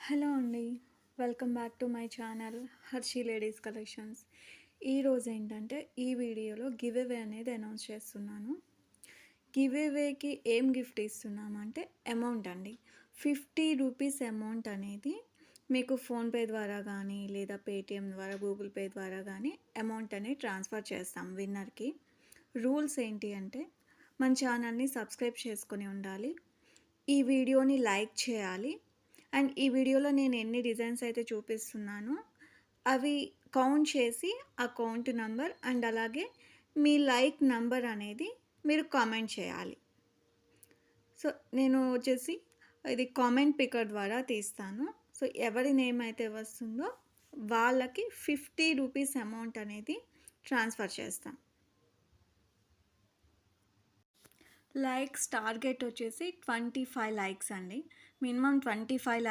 Hello అండి. Welcome back to my channel Harshi ladies collections. ఈరోజు ఏంటంటే ఈ వీడియోలో గివ్ అవే అనేది అనౌన్స్ చేస్తున్నాను. గివ్ అవేకి ఏం గిఫ్ట్ ఇస్తున్నామంటే అమౌంట్ అండి. 50 రూపీస్ అమౌంట్ అనేది మీకు ఫోన్పే ద్వారా కానీ లేదా పేటిఎం ద్వారా గూగుల్ పే ద్వారా కానీ అమౌంట్ అనేది ట్రాన్స్ఫర్ చేస్తాం విన్నర్కి. రూల్స్ ఏంటి అంటే మన ఛానల్ని సబ్స్క్రైబ్ చేసుకొని ఉండాలి, ఈ వీడియోని లైక్ చేయాలి, అండ్ ఈ వీడియోలో నేను ఎన్ని డిజైన్స్ అయితే చూపిస్తున్నానో అవి కౌంట్ చేసి ఆ కౌంట్ నంబర్ అండ్ అలాగే మీ లైక్ నంబర్ అనేది మీరు కామెంట్ చేయాలి. సో నేను వచ్చేసి ఇది కామెంట్ పికర్ ద్వారా తీస్తాను. సో ఎవరి నేమ్ అయితే వస్తుందో వాళ్ళకి 50 రూపీస్ అమౌంట్ అనేది ట్రాన్స్ఫర్ చేస్తాం. లైక్స్ టార్గెట్ వచ్చేసి 25 లైక్స్ అండి. మినిమం 25